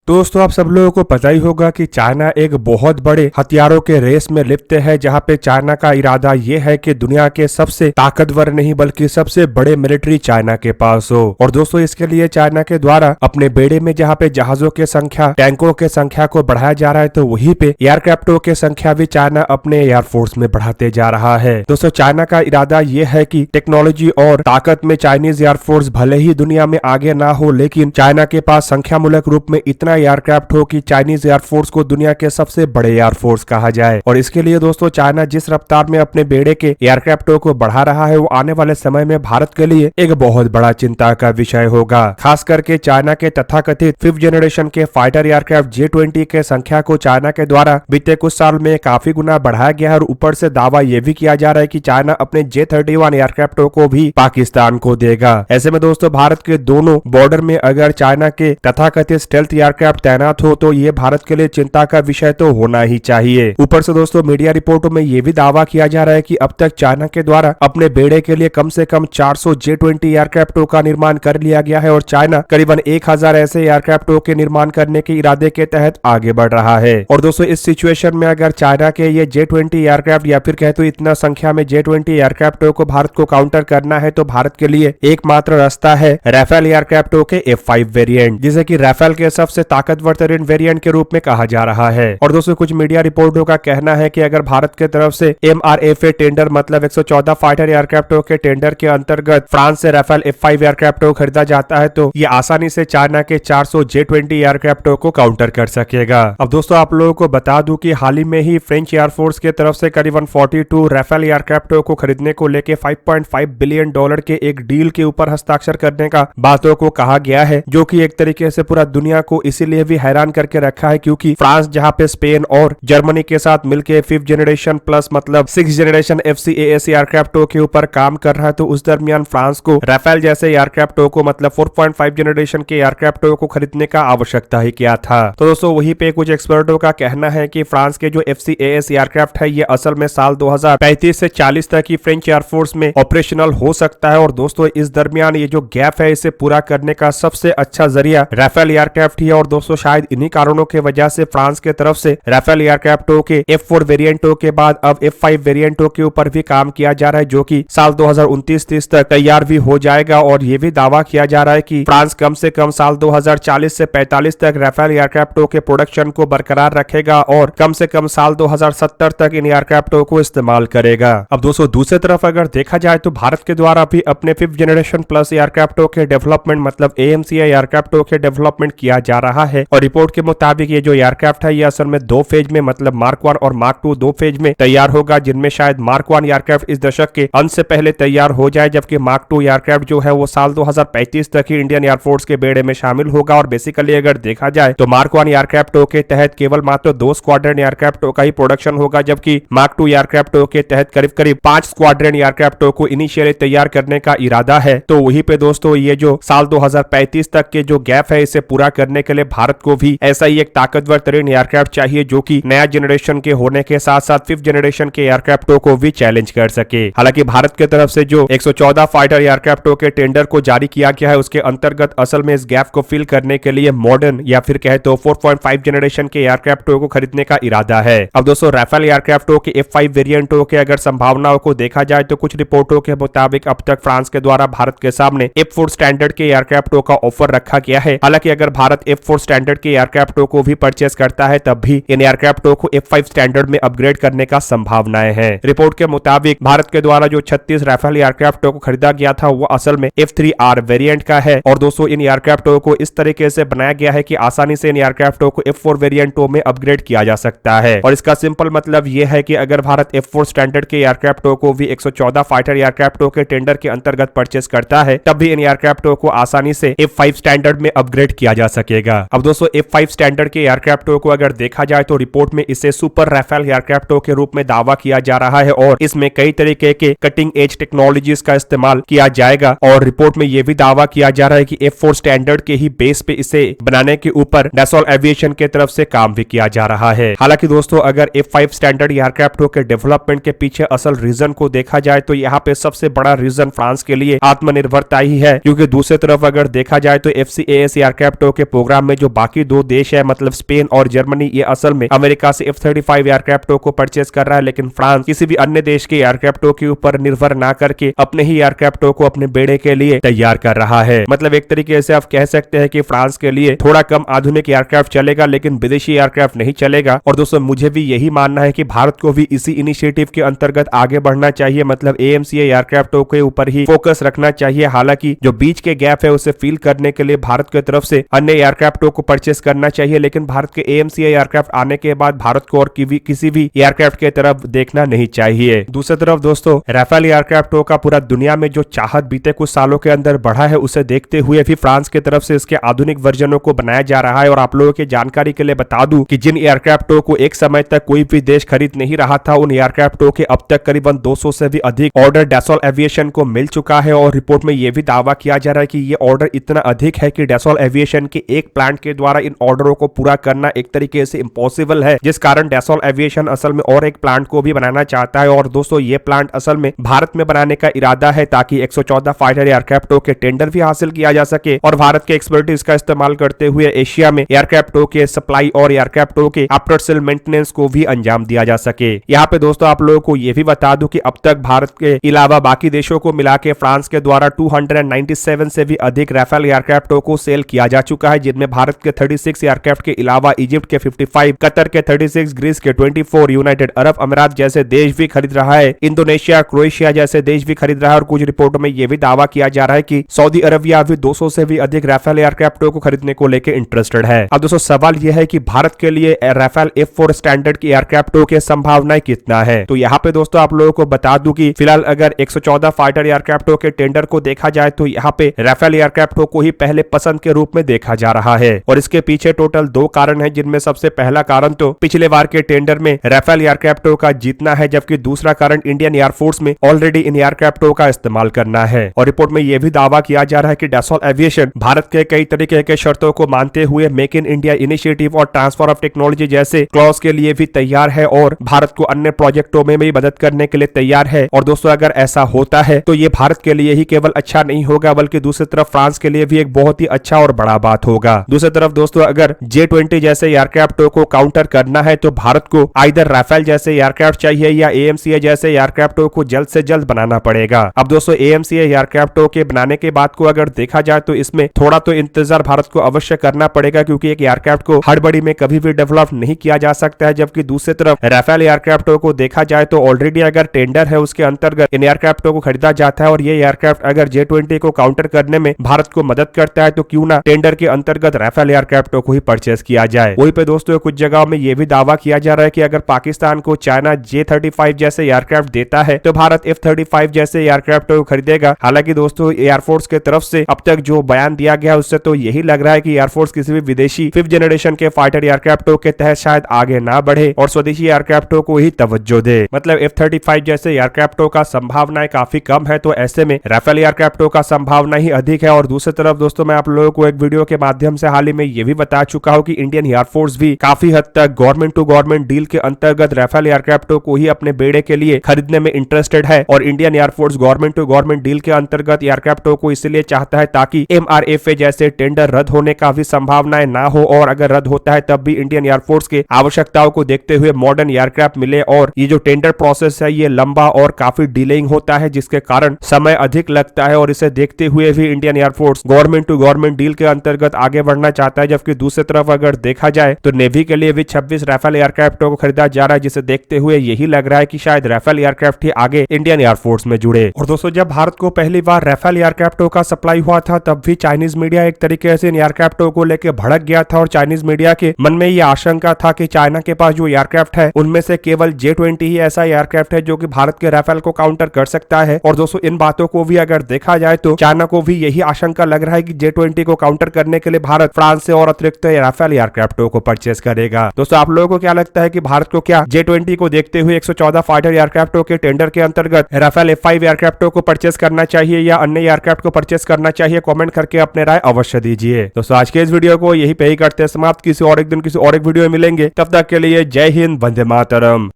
दोस्तों आप सब लोगों को पता ही होगा कि चाइना एक बहुत बड़े हथियारों के रेस में लिप्त है, जहां पे चाइना का इरादा ये है कि दुनिया के सबसे ताकतवर नहीं बल्कि सबसे बड़े मिलिट्री चाइना के पास हो। और दोस्तों इसके लिए चाइना के द्वारा अपने बेड़े में जहां पे जहाजों की संख्या, टैंकों के संख्या को बढ़ाया जा रहा है, तो वहीं पे एयरक्राफ्टों की संख्या भी चाइना अपने एयरफोर्स में बढ़ाते जा रहा है। दोस्तों चाइना का इरादा ये है कि टेक्नोलॉजी और ताकत में चाइनीज एयरफोर्स भले ही दुनिया में आगे ना हो, लेकिन चाइना के पास संख्या मूलक रूप में इतना एयरक्राफ्ट हो कि चाइनीज एयरफोर्स को दुनिया के सबसे बड़े एयरफोर्स कहा जाए। और इसके लिए दोस्तों चाइना जिस रफ्तार में अपने बेड़े के एयरक्राफ्टों को बढ़ा रहा है, वो आने वाले समय में भारत के लिए एक बहुत बड़ा चिंता का विषय होगा। खास करके चाइना के तथाकथित 5th जनरेशन के फाइटर एयरक्राफ्ट J-20 के संख्या को चाइना के द्वारा बीते कुछ साल में काफी गुना बढ़ाया गया है। और ऊपर से दावा यह भी किया जा रहा है कि चाइना अपने J-31 एयरक्राफ्टों को भी पाकिस्तान को देगा। ऐसे में दोस्तों भारत के दोनों बॉर्डर में अगर चाइना के तथाकथित स्टेल्थ एयरक्राफ्ट तैनात हो तो ये भारत के लिए चिंता का विषय तो होना ही चाहिए। ऊपर से दोस्तों मीडिया रिपोर्टों में ये भी दावा किया जा रहा है कि अब तक चाइना के द्वारा अपने बेड़े के लिए कम से कम 400 J-20 एयरक्राफ्टों का निर्माण कर लिया गया है और चाइना करीबन 1000 ऐसे एयरक्राफ्टों के निर्माण करने के इरादे के तहत आगे बढ़ रहा है। और दोस्तों इस सिचुएशन में अगर चाइना के ये J-20 एयरक्राफ्ट या फिर कहे तो इतना संख्या में J-20 एयरक्राफ्टों को भारत को काउंटर करना है, तो भारत के लिए एकमात्र रास्ता है राफेल एयरक्राफ्टों के F-5 वेरिएंट, जिसे कि राफेल के सबसे ताकतवर तरीन वेरिएंट के रूप में कहा जा रहा है। और दोस्तों कुछ मीडिया रिपोर्टों का कहना है कि अगर भारत के तरफ से MRFA टेंडर मतलब 114 फाइटर एयरक्राफ्टों के टेंडर के अंतर्गत फ्रांस से राफेल F-5 एयरक्राफ्टों खरीदा जाता है, तो ये आसानी से चाइना के 400 J-20 एयरक्राफ्टों को काउंटर कर सकेगा। अब दोस्तों आप लोगों को बता दूं कि हाल ही में ही फ्रेंच एयरफोर्स के तरफ से करीबन 42 राफेल एयरक्राफ्टों को खरीदने को लेकर $5.5 बिलियन के एक डील के ऊपर हस्ताक्षर करने का बातों को कहा गया है, जो कि एक तरीके से पूरा दुनिया को इसीलिए भी हैरान करके रखा है क्योंकि फ्रांस जहां पे स्पेन और जर्मनी के साथ मिलकर 5th जनरेशन प्लस मतलब 6th जनरेशन FCAS एयरक्राफ्टों के ऊपर काम कर रहा है, तो उस दरमियान फ्रांस को राफेल जैसे एयरक्राफ्टों को मतलब 4.5 जनरेशन के एयरक्राफ्टों को खरीदने का आवश्यकता ही क्या था। तो दोस्तों वहीं पे कुछ एक्सपर्टों का कहना है कि फ्रांस के जो FCAS एयरक्राफ्ट है ये असल में साल 2035 से 40 तक की फ्रेंच एयरफोर्स में ऑपरेशनल हो सकता है। और दोस्तों इस दरमियान ये जो गैप है इसे पूरा करने का सबसे अच्छा जरिया राफेल एयरक्राफ्ट ही है। और दोस्तों शायद इन्हीं कारणों की वजह से फ्रांस के तरफ से राफेल एयरक्राफ्टों के F-4 वेरिएंटों के बाद अब F-5 वेरिएंटों के ऊपर भी काम किया जा रहा है, जो कि साल 2029-30 तक तैयार भी हो जाएगा। और ये भी दावा किया जा रहा है कि फ्रांस कम से कम साल 2040 से 45 तक राफेल एयरक्राफ्टों के प्रोडक्शन को बरकरार रखेगा और कम से कम साल 2070 तक इन एयरक्राफ्टों को इस्तेमाल करेगा। अब दोस्तों दूसरी तरफ अगर देखा जाए तो भारत के द्वारा भी अपने 5th जनरेशन प्लस एयरक्राफ्टों के डेवलपमेंट मतलब AMCA एयरक्राफ्टों के डेवलपमेंट किया जा रहा है। और रिपोर्ट के मुताबिक ये जो एयरक्राफ्ट है ये असल में 2 फेज में मतलब मार्क 1 और मार्क 2 2 फेज में तैयार होगा, जिनमें शायद मार्क 1 एयरक्राफ्ट इस दशक के अंत से पहले तैयार हो जाए, जबकि मार्क 2 एयरक्राफ्ट जो है वो साल 2035 तक ही इंडियन एयरफोर्स के बेड़े में शामिल होगा। और बेसिकली अगर देखा जाए तो मार्क 1 एयरक्राफ्टों के तहत केवल मात्र 2 स्क्वाड्रन एयरक्राफ्टों का ही प्रोडक्शन होगा, जबकि मार्क 2 एयरक्राफ्टों के तहत करीब करीब 5 स्क्वाड्रन एयरक्राफ्टों को इनिशियली तैयार करने का इरादा है। तो वहीं पे दोस्तों ये जो साल 2035 तक के जो गैप है इसे पूरा करने के लिए भारत को भी ऐसा ही एक ताकतवर तरीन एयरक्राफ्ट चाहिए, जो कि नया जनरेशन के होने के साथ साथ 5th जनरेशन के एयरक्राफ्टों को भी चैलेंज कर सके। हालांकि भारत की तरफ से जो 114 फाइटर एयरक्राफ्टों के टेंडर को जारी किया गया है उसके अंतर्गत असल में इस गैप को फिल करने के लिए मॉडर्न या फिर कहे तो 4.5 जनरेशन के एयरक्राफ्टों को खरीदने का इरादा है। अब दोस्तों राफेल एयरक्राफ्टों के F-5 वेरिएंटों के अगर संभावनाओं को देखा जाए तो कुछ रिपोर्टों के मुताबिक अब तक फ्रांस के द्वारा भारत के सामने F-4 स्टैंडर्ड के एयरक्राफ्टों का ऑफर रखा गया है। हालांकि अगर भारत F-4 स्टैंडर्ड के एयरक्राफ्टों को भी परचेस करता है तब भी इन एयरक्राफ्टों को F-5 स्टैंडर्ड में अपग्रेड करने का संभावनाएं हैं। रिपोर्ट के मुताबिक भारत के द्वारा जो 36 राफेल एयरक्राफ्टों को खरीदा गया था वो असल में F-3R वेरिएंट का है। और दोस्तों इन एयरक्राफ्टों को इस तरीके से बनाया गया है कि आसानी से इन एयरक्राफ्टों को F-4 वेरिएंटों में अपग्रेड किया जा सकता है। और इसका सिंपल मतलब यह है कि अगर भारत F-4 स्टैंडर्ड के एयरक्राफ्टों को भी 114 फाइटर एयरक्राफ्टों के टेंडर के अंतर्गत परचेस करता है तब भी इन एयरक्राफ्टों को आसानी से F-5 स्टैंडर्ड में अपग्रेड किया जा सकेगा। अब दोस्तों F-5 स्टैंडर्ड के एयरक्राफ्टों को अगर देखा जाए तो रिपोर्ट में इसे सुपर राफेल एयरक्राफ्टों के रूप में दावा किया जा रहा है और इसमें कई तरीके के कटिंग एज टेक्नोलॉजीज का इस्तेमाल किया जाएगा। और रिपोर्ट में यह भी दावा किया जा रहा है कि F-4 स्टैंडर्ड के ही बेस पे इसे बनाने के ऊपर डैसॉल्ट एविएशन के तरफ से काम भी किया जा रहा है। हालांकि दोस्तों अगर F-5 स्टैंडर्ड एयरक्राफ्टों के डेवलपमेंट के पीछे असल रीजन को देखा जाए तो यहाँ पे सबसे बड़ा रीजन फ्रांस के लिए आत्मनिर्भरता ही है, क्योंकि दूसरी तरफ अगर देखा जाए तो FCAS एयरक्राफ्टों के प्रोग्राम में जो बाकी दो देश है मतलब स्पेन और जर्मनी, ये असल में अमेरिका से F-35 एयरक्राफ्टों को परचेज कर रहा है, लेकिन फ्रांस किसी भी अन्य देश के एयरक्राफ्टों के ऊपर निर्भर ना करके अपने ही एयरक्राफ्टों को अपने बेड़े के लिए तैयार कर रहा है। मतलब एक तरीके से आप कह सकते हैं कि फ्रांस के लिए थोड़ा कम आधुनिक एयरक्राफ्ट चलेगा लेकिन विदेशी एयरक्राफ्ट नहीं चलेगा। और दोस्तों मुझे भी यही मानना है कि भारत को भी इसी इनिशिएटिव के अंतर्गत आगे बढ़ना चाहिए, मतलब AMCA एयरक्राफ्टों के ऊपर ही फोकस रखना चाहिए। हालांकि जो बीच के गैप है उसे फिल करने के लिए भारत की तरफ से अन्य एयरक्राफ्टों को परचेस करना चाहिए, लेकिन भारत के AMCA एयरक्राफ्ट आने के बाद भारत को और किसी भी एयरक्राफ्ट की तरफ देखना नहीं चाहिए। दूसरी तरफ दोस्तों राफेल एयरक्राफ्टों का पूरा दुनिया में जो चाहत बीते कुछ सालों के अंदर बढ़ा है, उसे देखते हुए भी फ्रांस की तरफ से इसके आधुनिक वर्जनों को बनाया जा रहा है। और आप लोगों की जानकारी के लिए बता दूं कि जिन एयरक्राफ्टों को एक समय तक कोई भी देश खरीद नहीं रहा था, उन एयरक्राफ्टों के अब तक करीबन 200 से भी अधिक ऑर्डर डैसोल एविएशन को मिल चुका है। और रिपोर्ट में यह भी दावा किया जा रहा है कि ये ऑर्डर इतना अधिक है कि डैसोल एविएशन के एक प्लांट के द्वारा इन ऑर्डरों को पूरा करना एक तरीके से इम्पॉसिबल है, जिस कारण डैसोल एविएशन असल में और एक प्लांट को भी बनाना चाहता है। और दोस्तों ये प्लांट असल में भारत में बनाने का इरादा है ताकि 114 फाइटर एयरक्राफ्टों के टेंडर भी हासिल किया जा सके और भारत के एक्सपर्टीज का इस्तेमाल करते हुए एशिया में एयरक्राफ्टों के सप्लाई और एयरक्राफ्टों के आफ्टर सेल मेंटेनेंस को भी अंजाम दिया जा सके। यहाँ पे दोस्तों आप लोगों को यह भी बता दूं कि अब तक भारत के अलावा बाकी देशों को मिला के फ्रांस के द्वारा 297 से भी अधिक राफेल एयरक्राफ्टों को सेल किया जा चुका है, जिनमें भारत के 36 एयरक्राफ्ट के अलावा इजिप्ट के 55, कतर के 36, ग्रीस के 24, यूनाइटेड अरब अमीरात जैसे देश भी खरीद रहा है, इंडोनेशिया, क्रोएशिया जैसे देश भी खरीद रहा है। और कुछ रिपोर्टों में यह भी दावा किया जा रहा है कि सऊदी अरबिया भी 200 से भी अधिक राफेल एयरक्राफ्टों को खरीदने को लेकर इंटरेस्टेड है। अब दोस्तों सवाल यह है कि भारत के लिए राफेल F4 स्टैंडर्ड की एयरक्राफ्टों की संभावनाएं कितना है। तो यहाँ पे दोस्तों आप लोगों को बता दूं कि फिलहाल अगर 114 फाइटर एयरक्राफ्टों के टेंडर को देखा जाए तो यहाँ पे राफेल एयरक्राफ्टों को ही पहले पसंद के रूप में देखा जा रहा है। और इसके पीछे टोटल 2 कारण है, जिनमें सबसे पहला कारण तो पिछले बार के टेंडर में राफेल एयरक्राफ्टों का जीतना है, जबकि दूसरा कारण इंडियन एयरफोर्स में ऑलरेडी इन एयरक्राफ्टों का इस्तेमाल करना है। और रिपोर्ट में यह भी दावा किया जा रहा है कि डैसोल एविएशन भारत के कई तरीके के शर्तों को मानते हुए मेक इन इंडिया इनिशिएटिव और ट्रांसफर ऑफ टेक्नोलॉजी जैसे क्लॉज के लिए भी तैयार है और भारत को अन्य प्रोजेक्टों में भी मदद करने के लिए तैयार है। और दोस्तों अगर ऐसा होता है तो ये भारत के लिए ही केवल अच्छा नहीं होगा, बल्कि दूसरी तरफ फ्रांस के लिए भी एक बहुत ही अच्छा और बड़ा बात होगा। दूसरी तरफ दोस्तों अगर J-20 जैसे एयरक्राफ्टों को काउंटर करना है तो भारत को आइदर राफेल जैसे एयरक्राफ्ट चाहिए या AMCA जैसे एयरक्राफ्टों को जल्द से जल्द बनाना पड़ेगा। अब दोस्तों AMCA एयरक्राफ्टों के बनाने के बाद को अगर देखा जाए तो इसमें थोड़ा तो इंतजार भारत को अवश्य करना पड़ेगा, क्योंकि एक एयरक्राफ्ट को हड़बड़ी में कभी भी डेवलप नहीं किया जा सकता है। जबकि दूसरी तरफ राफेल एयरक्राफ्टों को देखा जाए तो ऑलरेडी अगर टेंडर है उसके अंतर्गत इन एयरक्राफ्टों को खरीदा जाता है और ये एयरक्राफ्ट अगर J-20 को काउंटर करने में भारत को मदद करता है तो क्यों ना टेंडर के अंतर्गत राफेल एयरक्राफ्टों को ही परचेस किया जाए। वहीं पे दोस्तों कुछ जगहों में यह भी दावा किया जा रहा है कि अगर पाकिस्तान को चाइना J-35 जैसे एयरक्राफ्ट देता है तो भारत F-35 जैसे एयरक्राफ्ट को खरीदेगा। हालांकि दोस्तों एयरफोर्स के तरफ से अब तक जो बयान दिया गया उससे तो यही लग रहा है कि एयरफोर्स किसी भी विदेशी 5th जनरेशन के फाइटर एयरक्राफ्टों के तहत शायद आगे ना बढ़े और स्वदेशी एयरक्राफ्टों को ही तवज्जो दे। मतलब F-35 जैसे एयरक्राफ्टों का संभावनाएं काफी कम है, तो ऐसे में राफेल एयरक्राफ्टों का संभावना ही अधिक है। और दूसरी तरफ दोस्तों मैं आप लोगों को एक वीडियो के माध्यम से हाल ही में ये भी बता चुका हूं कि इंडियन एयरफोर्स भी काफी हद तक गवर्नमेंट टू गवर्नमेंट डील के अंतर्गत राफेल एयरक्राफ्टों को ही अपने बेड़े के लिए खरीदने में इंटरेस्टेड है। और Indian air force government to government deal के अंतर्गत एयरक्राफ्टों को इसलिए चाहता है ताकि MRFA जैसे टेंडर रद्द होने का भी संभावनाएं ना हो, और अगर रद्द होता है तब भी इंडियन एयरफोर्स के आवश्यकताओं को देखते हुए मॉडर्न एयरक्राफ्ट मिले। और ये जो टेंडर प्रोसेस है ये लंबा और काफी डिलेइंग होता है, जिसके कारण समय अधिक लगता है। और इसे देखते हुए भी Indian air force government to government deal के अंतर्गत आगे बढ़ना चाहता है। जबकि दूसरी तरफ अगर देखा जाए तो नेवी के लिए भी 26 राफेल एयरक्राफ्टों को खरीदा जा रहा है, जिसे देखते हुए यही लग रहा है कि शायद राफेल एयरक्राफ्ट ही आगे इंडियन एयरफोर्स में जुड़े। और दोस्तों जब भारत को पहली बार राफेल एयरक्राफ्टों का सप्लाई हुआ था तब भी चाइनीज मीडिया एक तरीके से इन एयरक्राफ्टों को लेकर भड़क गया था और चाइनीज मीडिया के मन में यह आशंका था कि चाइना के पास जो एयरक्राफ्ट है उनमें से केवल J-20 ही ऐसा एयरक्राफ्ट है जो कि भारत के राफेल को काउंटर कर सकता है। और दोस्तों इन बातों को भी अगर देखा जाए तो चाइना को भी यही आशंका लग रहा है कि J-20 को काउंटर करने के लिए भारत फ्रांस से और अतिरिक्त राफेल एयरक्राफ्टों को परचेस करेगा। दोस्तों आप लोगों को क्या लगता है कि भारत को क्या J-20 को देखते हुए 114 फाइटर एयरक्राफ्टों के टेंडर के अंतर्गत राफेल F-5 एयरक्राफ्टों को परचेस करना चाहिए या अन्य एयरक्राफ्ट को परचेस करना चाहिए? कमेंट करके अपने राय अवश्य दीजिए। दोस्तों आज के इस वीडियो को यही पे ही करते हैं समाप्त। किसी और एक दिन किसी और एक वीडियो में मिलेंगे, तब तक के लिए जय हिंद, वंदे मातरम।